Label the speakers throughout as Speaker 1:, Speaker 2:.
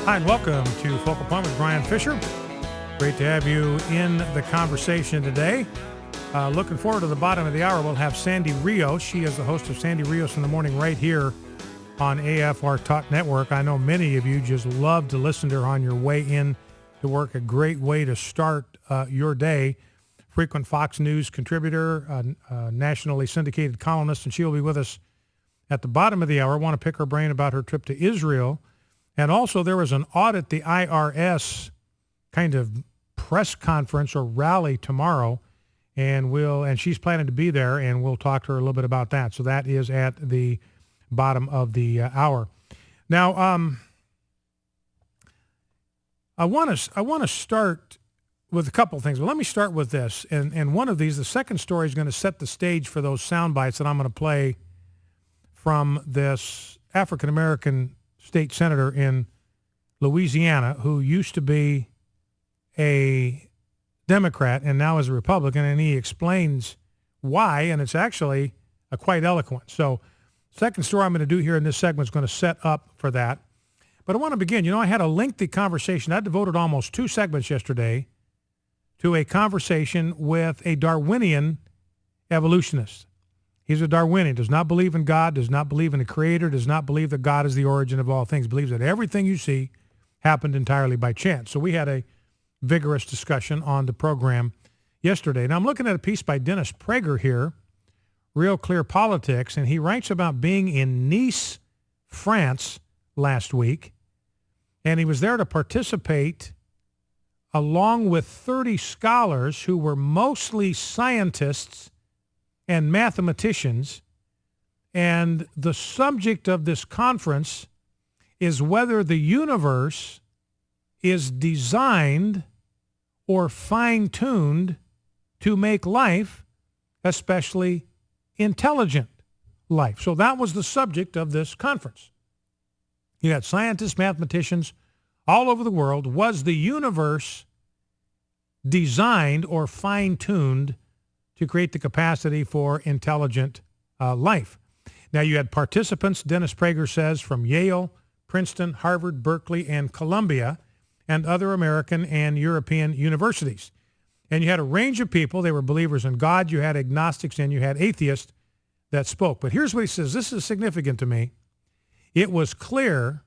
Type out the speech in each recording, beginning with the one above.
Speaker 1: Hi, and welcome to Focal Point with Brian Fisher. Great to have you in the conversation today. Looking forward to the bottom of the hour. We'll have Sandy Rios. She is the host of Sandy Rios in the Morning right here on AFR Talk Network. I know many of you just love to listen to her on your way in to work. A great way to start your day. Frequent Fox News contributor, nationally syndicated columnist, and she'll be with us at the bottom of the hour. I want to pick her brain about her trip to Israel. And also there was an audit, the IRS kind of press conference or rally tomorrow, and she's planning to be there, and we'll talk to her a little bit about that. So that is at the bottom of the hour. Now, I want to start with a couple of things. But let me start with this. And one of these, the second story, is going to set the stage for those sound bites that I'm going to play from this African-American state senator in Louisiana who used to be a Democrat and now is a Republican, and he explains why, and it's actually quite eloquent. So second story I'm going to do here in this segment is going to set up for that. But I want to begin. I had a lengthy conversation. I devoted almost 2 segments yesterday to a conversation with a Darwinian evolutionist. He's a Darwinian, does not believe in God, does not believe in a creator, does not believe that God is the origin of all things, believes that everything you see happened entirely by chance. So we had a vigorous discussion on the program yesterday. Now I'm looking at a piece by Dennis Prager here, Real Clear Politics, and he writes about being in Nice, France last week, and he was there to participate along with 30 scholars who were mostly scientists and mathematicians, and the subject of this conference is whether the universe is designed or fine-tuned to make life, especially intelligent life. So that was the subject of this conference. You had scientists, mathematicians all over the world. Was the universe designed or fine-tuned to create the capacity for intelligent life? Now, you had participants, Dennis Prager says, from Yale, Princeton, Harvard, Berkeley, and Columbia, and other American and European universities. And you had a range of people. They were believers in God. You had agnostics and you had atheists that spoke. But here's what he says. This is significant to me. It was clear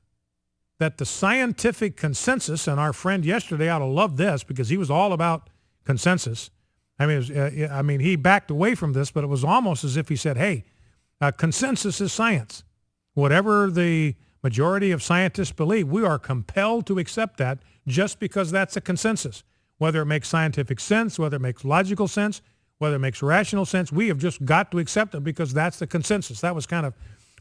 Speaker 1: that the scientific consensus, and our friend yesterday ought to love this because he was all about consensus. He backed away from this, but it was almost as if he said, hey, consensus is science. Whatever the majority of scientists believe, we are compelled to accept that just because that's a consensus. Whether it makes scientific sense, whether it makes logical sense, whether it makes rational sense, we have just got to accept it because that's the consensus. That was kind of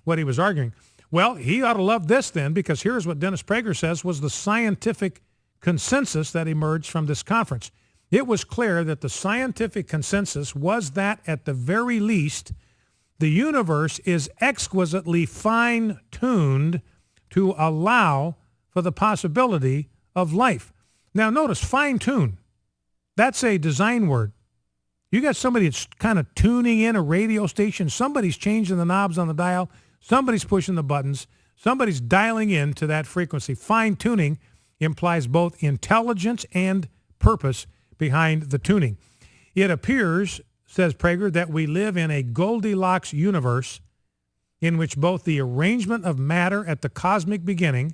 Speaker 1: what he was arguing. Well, he ought to love this then, because here's what Dennis Prager says was the scientific consensus that emerged from this conference. It was clear that the scientific consensus was that, at the very least, the universe is exquisitely fine-tuned to allow for the possibility of life. Now, notice fine-tune. That's a design word. You got somebody that's kind of tuning in a radio station. Somebody's changing the knobs on the dial. Somebody's pushing the buttons. Somebody's dialing in to that frequency. Fine-tuning implies both intelligence and purpose behind the tuning. It appears, says Prager, that we live in a Goldilocks universe in which both the arrangement of matter at the cosmic beginning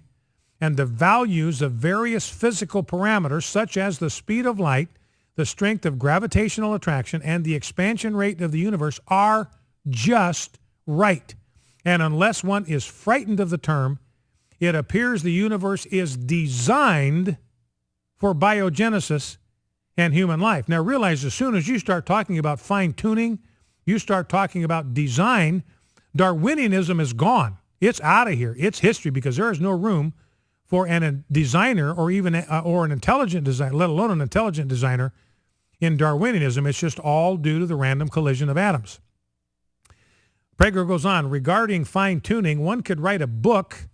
Speaker 1: and the values of various physical parameters, such as the speed of light, the strength of gravitational attraction, and the expansion rate of the universe, are just right. And unless one is frightened of the term, it appears the universe is designed for biogenesis and human life. Now realize, as soon as you start talking about fine-tuning, you start talking about design, Darwinianism is gone. It's out of here. It's history, because there is no room for a designer or even or an intelligent designer, let alone an intelligent designer, in Darwinianism. It's just all due to the random collision of atoms. Prager goes on, regarding fine-tuning, one could write a book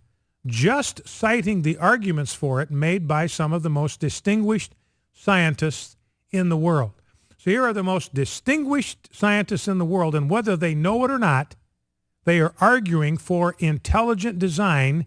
Speaker 1: just citing the arguments for it made by some of the most distinguished scientists in the world. So here are the most distinguished scientists in the world, and whether they know it or not, they are arguing for intelligent design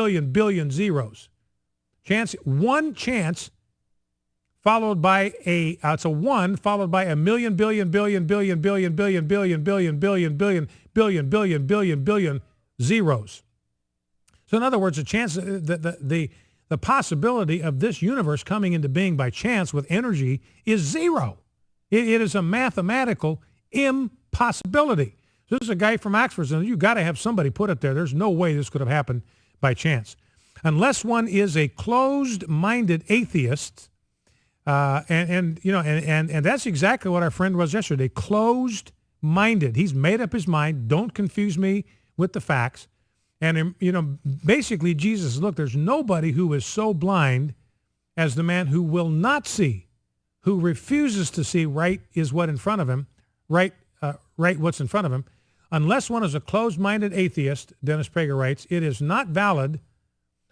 Speaker 1: billion zeros. Chance, one chance followed by it's a one followed by a million billion zeros. So in other words, the chance, the possibility of this universe coming into being by chance with energy is zero. It is a mathematical impossibility. So this is a guy from Oxford, and you got to have somebody put it there. There's no way this could have happened by chance. Unless one is a closed-minded atheist, and that's exactly what our friend was yesterday, closed-minded. He's made up his mind. Don't confuse me with the facts. And, basically Jesus, look, there's nobody who is so blind as the man who will not see, who refuses to see right is what in front of him, right what's in front of him. Unless one is a closed-minded atheist, Dennis Prager writes, it is not valid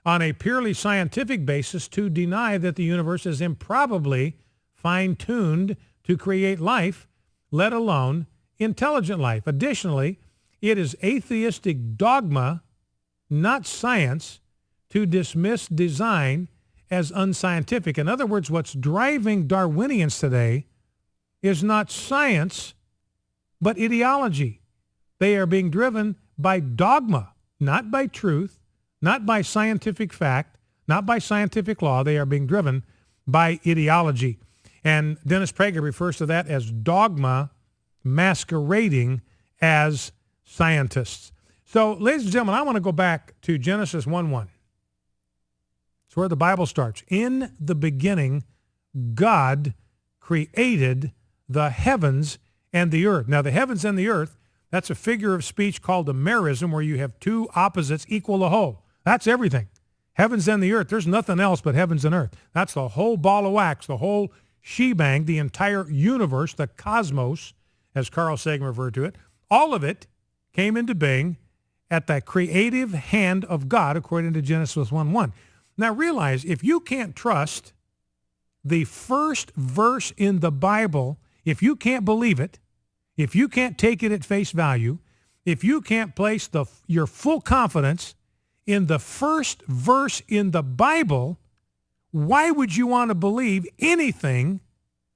Speaker 1: on a purely scientific basis to deny that the universe is improbably fine-tuned to create life, let alone intelligent life. Additionally, it is atheistic dogma, not science, to dismiss design as unscientific. In other words, what's driving Darwinians today is not science, but ideology. They are being driven by dogma, not by truth, not by scientific fact, not by scientific law. They are being driven by ideology. And Dennis Prager refers to that as dogma masquerading as scientists. So, ladies and gentlemen, I want to go back to Genesis 1:1. It's where the Bible starts. In the beginning, God created the heavens and the earth. Now, the heavens and the earth, that's a figure of speech called a merism, where you have two opposites equal the whole. That's everything. Heavens and the earth. There's nothing else but heavens and earth. That's the whole ball of wax, the whole shebang, the entire universe, the cosmos, as Carl Sagan referred to it. All of it came into being at the creative hand of God, according to Genesis 1:1. Now realize, if you can't trust the first verse in the Bible, if you can't believe it, if you can't take it at face value, if you can't place your full confidence in the first verse in the Bible, why would you want to believe anything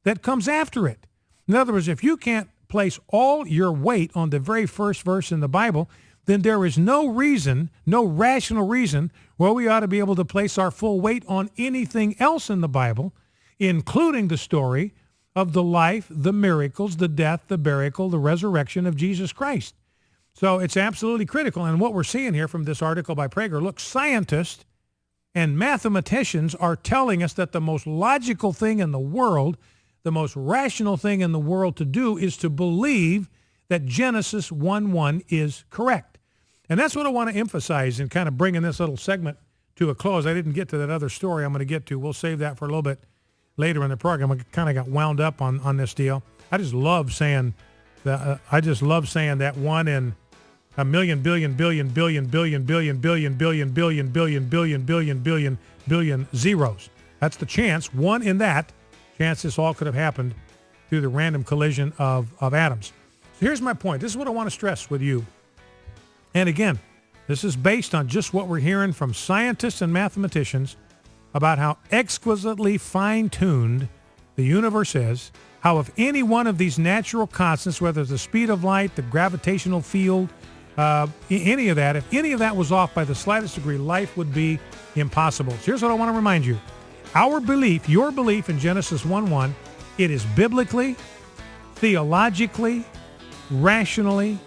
Speaker 1: that comes after it? In other words, if you can't place all your weight on the very first verse in the Bible, then there is no reason, no rational reason, why we ought to be able to place our full weight on anything else in the Bible, including the story of the life, the miracles, the death, the burial, the resurrection of Jesus Christ. So it's absolutely critical. And what we're seeing here from this article by Prager, look, scientists and mathematicians are telling us that the most logical thing in the world, the most rational thing in the world to do, is to believe that Genesis 1:1 is correct. And that's what I want to emphasize in kind of bringing this little segment to a close. I didn't get to that other story I'm going to get to. We'll save that for a little bit later in the program. I kind of got wound up on this deal. I just love saying that. I just love saying that 1 in a million billion billion billion billion billion billion billion billion billion billion billion billion billion zeros. That's the chance. 1 in that chance this all could have happened through the random collision of atoms. So here's my point. This is what I want to stress with you. And again, this is based on just what we're hearing from scientists and mathematicians about how exquisitely fine-tuned the universe is, how if any one of these natural constants, whether it's the speed of light, the gravitational field, any of that, if any of that was off by the slightest degree, life would be impossible. So here's what I want to remind you. Our belief, your belief in Genesis 1:1, it is biblically, theologically, rationally,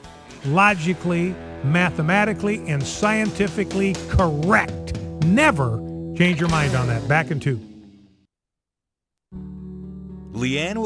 Speaker 1: logically, mathematically, and scientifically correct. Never change your mind on that. Back in 2.
Speaker 2: Leanne